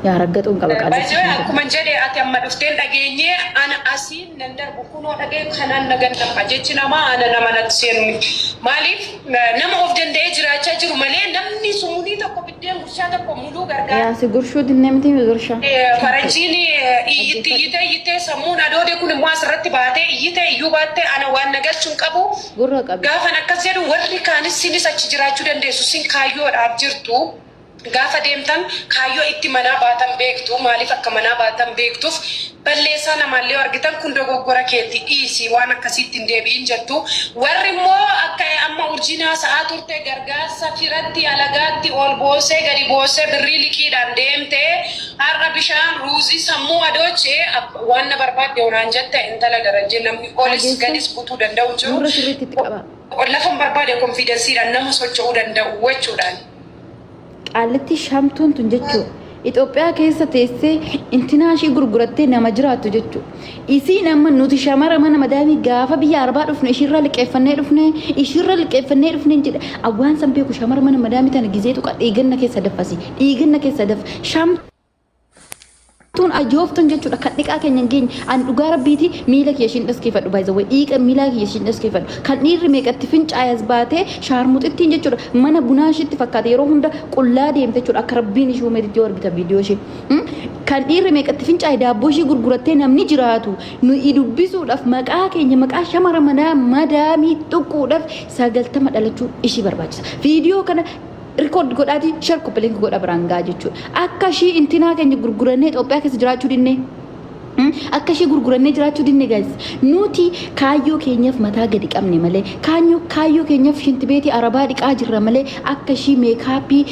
يا رجعتون كبا بايزو أكو من جدي أتي أما دفتين أجيني أنا أسين نندر بكونو أجي خنان نجن أجيتنا ما أنا نما نتسين مالف نما أفدن ديجرا تجرو ملين نمني سموني تكو بدين مرشاد تكو ملو غرقا يا سيغرشو دينمتي مغرشا فرنجيني يتي سمون أدو دي كون مواس رتباتي يتي يوباتي أنا وان نجل شنكبو غرق أبي غافا نكسيرو ورلي كان السيني ساتشجراجو دندسو سين كايو أبجرتو gaafa deemtan kaayyoo itti manaa baatan beektu maaliif akka manaa baatan beektuuf balleessaa namallee argitan kun dogoggora keetti dhiisi waan akkasitti hin deebi'in jettu warri immoo akka amma urjinaa sa'aa turte gargaarsa firatti alagaatti ol boosee gadi boosee birrii liqiidhaan deemte har'a bishaan ruuzii sammuu adoochee waan na barbaadde onaan jette intala darajee namni olis gadis butuu danda'u jiru lafa barbaade konfidensiidhaan nama socho'uu danda'u jechuudhaan. Alatti shamtuun tun jechuudha. Itoophiyaa keessa teessee intinaa ishii gurgurattee nama jiraattu jechuudha. Isiin amma nuti shamara mana madaamii gaafa biyya arbaa dhufne ishirra liqeeffannee dhufne jedha. Awwaan san beeku shamara mana madaamii tana gizeetu dhiiganna keessa dafasi. Dhiiganna keessa daf tun ajooftan jechuudha kan dhiqaa keenya hin geenye an dhugaa rabbiiti miila kee ishiin dhaskeeffadhu baay'ee way dhiiqa miila kee ishiin dhaskeeffadhu kan dhiirri meeqatti fincaayas baatee shaarmuxittiin jechuudha mana bunaa ishiitti fakkaate yeroo hunda qullaa deemte jechuudha akka rabbiin ishii uumeetitti yoo argita viidiyoo ishee kan dhiirri meeqatti fincaaye daabboo ishii gurgurattee namni jiraatu nu dubbisuudhaaf maqaa keenya maqaa shamara manaa madaamii xuquudhaaf 90 dhalachuu ishii barbaachisa viidiyoo kana record godhaati share copy godha biranga jechuudha akka shi intinaa keenya gurgurannee Itoophiyaa keessa jiraachuu dinne akka shi gurgurannee jiraachuu dinne guys nuti kaayyoo keenyaaf mataa gadi qabne malee kaayyoo keenyaaf shintibeetii arabaa dhiqaa jirra malee akka shi meekaappii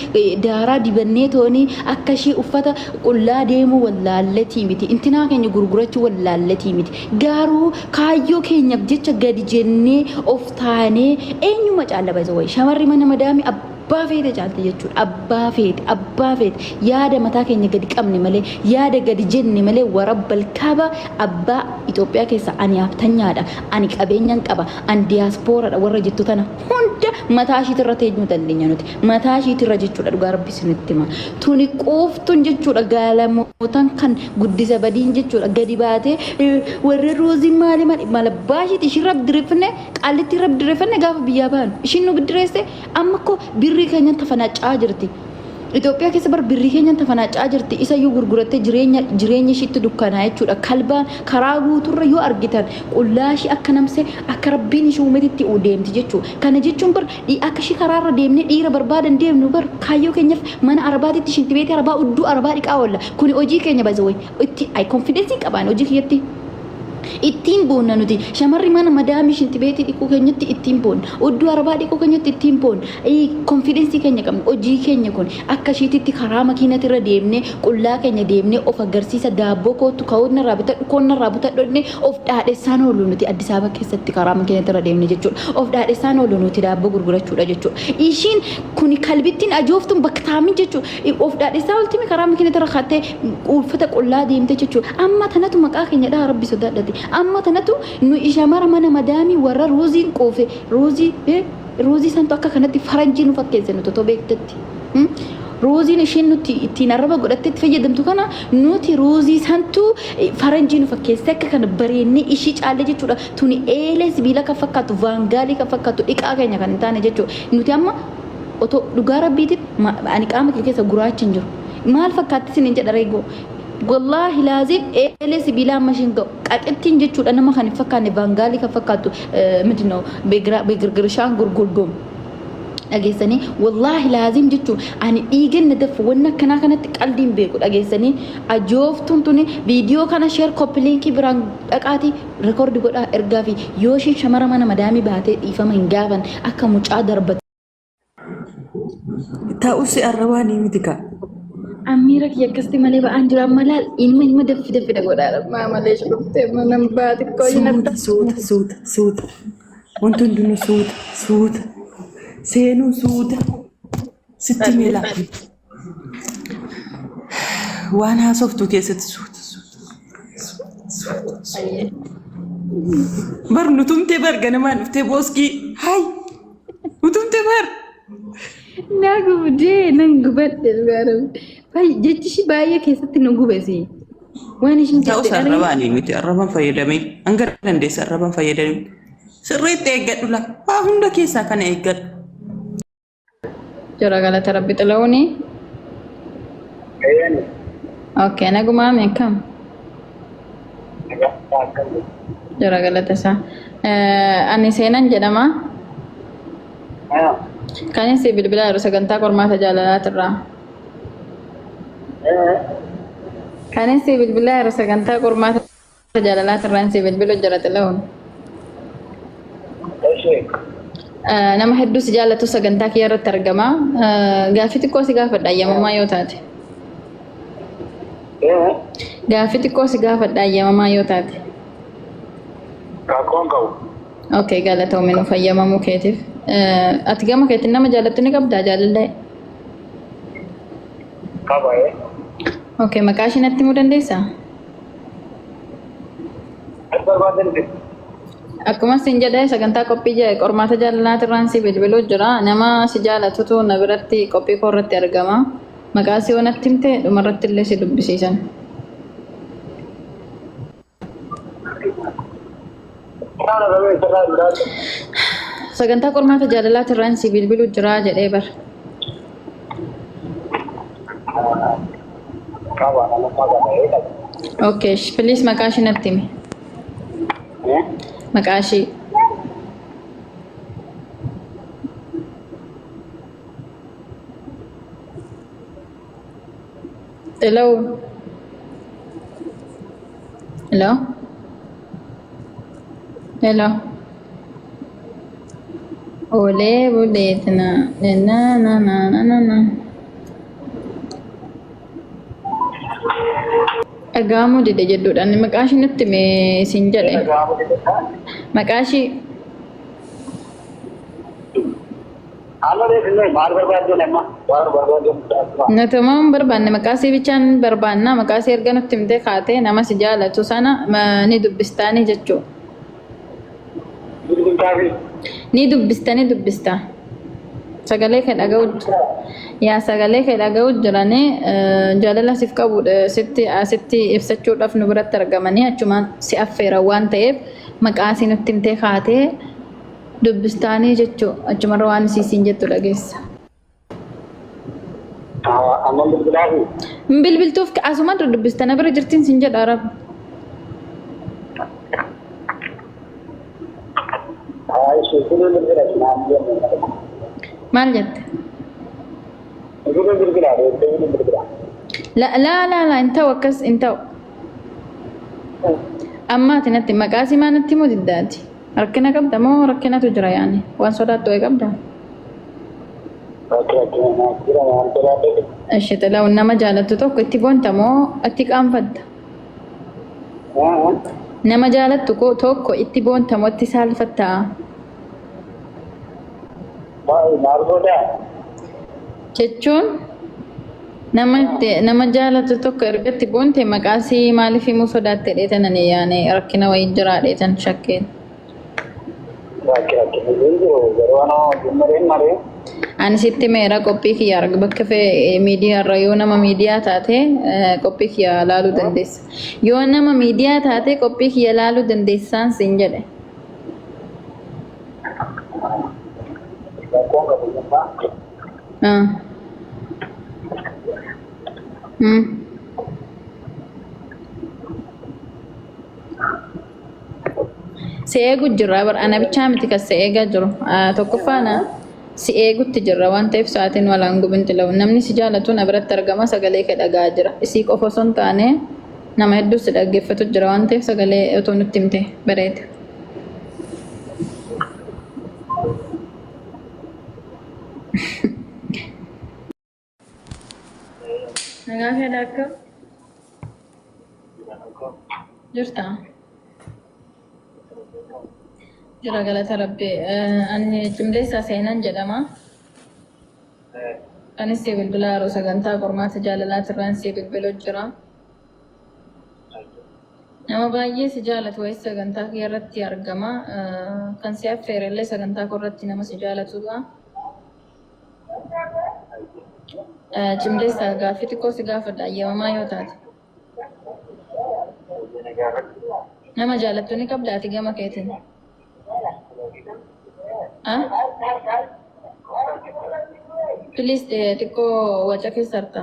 daaraa dibannee toonii akka shi uffata qullaa deemu wallaalletii miti intinaa keenya gurgurachuu wallaalletii miti garuu kaayyoo keenyaaf jecha gadi jennee of taanee eenyuma caalla baay'ee shamarri mana madaamii abbaa feete caalte jechuudha abbaa feete yaada mataa keenya gadi qabne malee yaada gadi jenne malee warabbal kaba abbaa Itoophiyaa keessa ani haftanyaadha ani qabeenyaan qaba ani diyaaspoora warra jettu tana hunda mataa ishiit irra teenyuu dandeenya nuti mataa ishiit irra jechuudha dhugaa rabbi isinitti hima tuni quuftuun jechuudha gaalamootan kan guddisa badiin jechuudha gadi baatee warra roozii maali mala baashiit ishii rabdirifne qallitti rabdirifne gaafa biyyaa baanu ishiin nu biddireesse amma ko birrii keenya tafanacaa jirti Itoophiyaa keessa bar birrii keenya tafanacaa jirti isa yoo gurgurattee jireenya ishiitti dukkanaa jechuudha kalbaan karaa guuturra yoo argitan qullaashi akka namse akka rabbiin ishii uumeetitti deemti jechuudha kana jechuun bar akka ishii karaarra deemnee dhiira barbaadan deemnu bar kaayyoo keenyaaf mana arabaatitti shintibeetii arabaa udduu arabaa dhiqaa walla kuni hojii keenya baay'ee itti ay confidence qabaan hojii kiyatti ittiin boonna nuti shamarri mana madaamii shintibeetii dhiquu keenyatti ittiin boonna udduu arabaa dhiquu keenyatti ittiin boonna confidence keenya qabna hojii keenya kun akka ishiititti karaa makiinatti irra deemnee qullaa keenya deemnee of agarsiisa daabboo kootu kaawwanna raabitadhu of dhaadhessaan oolu nuti Addis Ababa keessatti karaa makiinatti irra deemnee jechuudha of dhaadhessaan oolu nuti daabboo gurgurachuudha jechuudha ishiin kun kalbittiin ajooftuun bakka taamiin jechuudha of dhaadhessaa oltimi karaa makiinatti irra kaattee uffata qullaa deemte jechuudha amma tanatu maqaa keenya dhaa rabbi sodaadhate amma tanatu nu ishamara mana madaamii warra ruuziin qoofe ruuzii santu akka kanatti faranjii nu fakkeesse nuti otoo beektetti ruuziin isheen nuti ittiin arraba godhattetti fayyadamtu kana nuti ruuzii santu faranjii nu fakkeesse akka kana bareennee ishii caalle jechuudha tuni eelee sibiila kan fakkaatu vaangaalii kan fakkaatu dhiqaa keenya kan hin taane jechuudha nuti amma otoo dhugaa rabbiitiin ani qaama kee keessa guraachi hin jiru maal fakkaatti isin hin jedha reegoo والله لازم إليس بلا ماشين قاعدتين جتشو أنا ما خاني فكاني بانغالي كفكاتو مدينو بيجرشان غرغردوم أجلسني والله لازم جتشو أنا إيجن ندف ونا كانت قلدين بيكو أجلسني أجوف تونتوني فيديو كان شير كوبلينكي بران أكاتي ريكورد بقول إرجافي يوشي شمرة ما أنا مدامي بعتي إفهم إنجابن أكا مجادر بت تأوسي الرواني مدكا أميرك يكستي مالي بأنجرا ملال إنما دف دقودا ما ماليش رفته من بعد كوي سود وانتون دونو سود سينو سود ستي ميلا وانا صفتو كيست سود بر نتومتي بر غنمان نفتي بوسكي هاي نتومتي بر ناقو بدي ننقو بدل بارم jechi baay'ee keessatti nu gubesi. Waan ishin Ta'us jette arrabaan miti arraban fayyadamee hanga dandeessa arraban fayyadamee sirriitti eeggadhu la waa hunda keessaa kana eeggadhu. jara galata rabbi xilawuni. Okay, naguma meekam. Jara galata isaa. Ani seenan jedhama. Kan si bilbila jiru sagantaa qormaata jaalalaatirraa. Kan si bilbila jiru sagantaa qormaata jaalalaatirraa si bilbilu jara xilawun. Nama hedduu si jaallatu sagantaa kiyya irratti argama. Gaaffii xiqqoo si gaafadha ayyamamaa yoo taate. Gaaffii xiqqoo si gaafadha ayyamamaa yoo taate. Okay, galatoomii nuuf ayyamamuu keetiif. Ati gama keetiin nama jaallattu ni qabdaa jaalallee? Okay, maqaa ishee natti himuu dandeessaa? Akkuma sin jedhee sagantaa qophii qormaata jaalalaatirraan si bilbiluu jira. Nama si jaallatutu na biratti qophii koo irratti argama. Maqaa si yoo natti himte dhumarratti illee si dubbisiisan. Sagantaa qormaata jaalalaatirraan si bilbiluu jira jedhee bara. Okay, please maqaa ishee natti himi. Maqaa ishee. Hello. Hello. Hello. Ole buleetna na na na na na na. Agaamu dide jedhuudhaan maqaa ishee natti himi sin jedhe. Maqaa ishee. Natumaan barbaanne maqaa ishee bichaan barbaanna maqaa ishee erga nutti himtee kaatee nama si jaallatu sana ni dubbistaanii jechuu. Ni dubbista. Sagalee kee dhaga'u yaa sagalee kee dhaga'u jiranii jaalala siif qabudha sitti ibsachuudhaaf nu biratti argamanii achumaan si affeera waan ta'eef maqaa ishee nutti himtee kaatee dubbistaanii jechuu achumarra waan isiin jettu dhageessa. Bilbiltuuf asuma dubbistana bira jirtiin sin jedha arab. Maal jette? La inta'u akkas inta'u. Ammaati natti maqaa ishee maa natti himuu diddaati. Rakkina qabda moo rakkinatu jira yaani waan sodaattu wayii qabda? Ishi xila'uun nama jaalattu tokko itti boonta moo itti qaanfadda? Nama jaalattu tokko itti boonta moo itti saalfatta? Jechuun nama jaalatu tokko erga itti boonte maqaa ishee maaliif himuu sodaatte dheetanani yaani rakkina wayii jira dheetan shakkeen. Ani sitti meera qophii kiyya arga bakka miidiyaa irra yoo nama miidiyaa taate qophii kiyya laaluu dandeessa. Yoo nama miidiyaa taate qophii kiyya laaluu dandeessaan sin jedhe. Si eegu jirra bar ana bichaa miti kas si eegaa jiru tokkoffaana si eegutti jirra waan ta'eef sa'aatiin walaan gubin xilawu namni si jaalatu na biratti argama sagalee kee dhagaa jira isii qofa osoo hin taane nama hedduu si dhaggeeffatu jira waan ta'eef sagalee otoo nutti himte bareeda. Nagaa kee dhaakka jirtaa? Jira galata rabbi. Ani cimdeessaa seenan jedhama. Anis si bilbilaa yeroo sagantaa qormaata jaalalaatirraan si bilbiluu jira. Nama baay'ee si jaalatu wayii sagantaa kee irratti argama. Kan si affeerellee sagantaa koo irratti nama si jaalatudha. Cimdeessaa gaaffii xiqqoo si gaafadha ayyaamamaa yoo taate. Nama jaalattu ni qabdaati gama keetiin. Please xiqqoo waca keessa harta.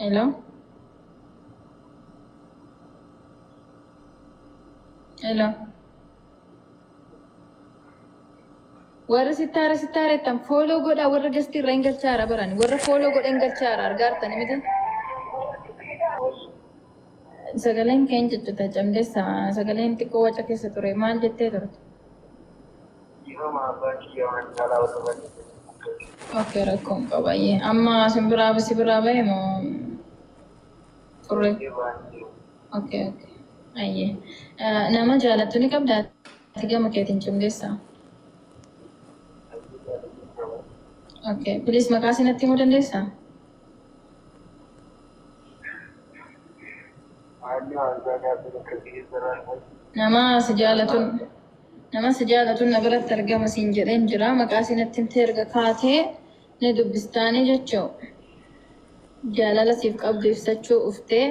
Hello? Hello? Warra sitaare tan follow godha warra gasti irra hin galchaara barani warra follow godha hin galchaara argaartani miti. Sagaleen keenya jechuudha Cimdeessaa sagaleen xiqqoo waca keessa ture maal jettee turte? Okay, rakkoon qabayyee amma simbiraa bahe moo turre? Okay. Ayyee nama jaalattu ni qabdaa ati gama keetiin Cimdeessaa? Okay, please maqaa sinatti himuu dandeessaa? Nama si jaalatuun na biratti argama siin jedheen jira maqaa sinatti himtee erga kaatee ni dubbistaanii jechuu jaalala siif qabdu ibsachuu uftee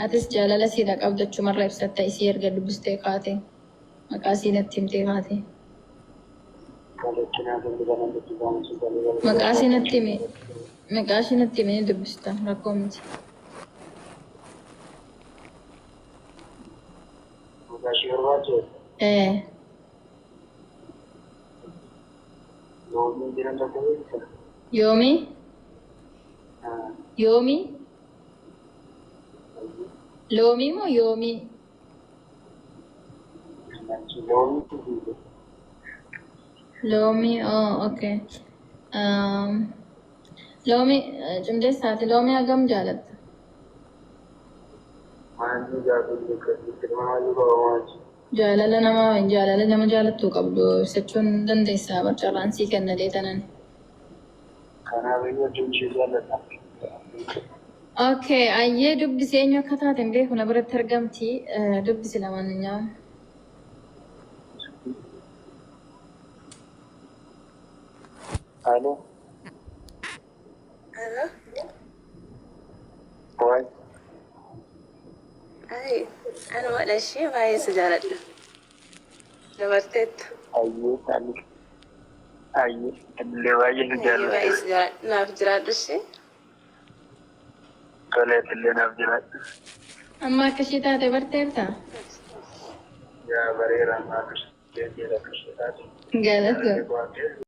atis jaalala siidha qabdachuu marra ibsatta isii erga dubbistee kaatee maqaa sinatti himtee kaatee. Maqaa sinatti hime ni dubbista rakkoo miti. Yoomi? Loomii moo yoomii? Loomii, okay. Loomii, Cimdeessaati loomii hagam jaalatta? Jaalala nama jaalattuu qabdu ibsachuun dandeessaa barcarraan sii kenna deetanan. Okay, ayyee dubbisi eenyu akka taateen beeku na biratti argamti dubbisi lamanyaa. Halo. Wai. Ay, ana waɗa shi baye su jaladda. Da bartetta. Ayye, illee baay'ee nu jaalladha. Baye su jaladda. Naaf jiraadhu shi. Toleet illee naaf jiraadha. Amma akkashii taate barteerta? Yaa bareeraa maal ishee akkashii taate. Galata.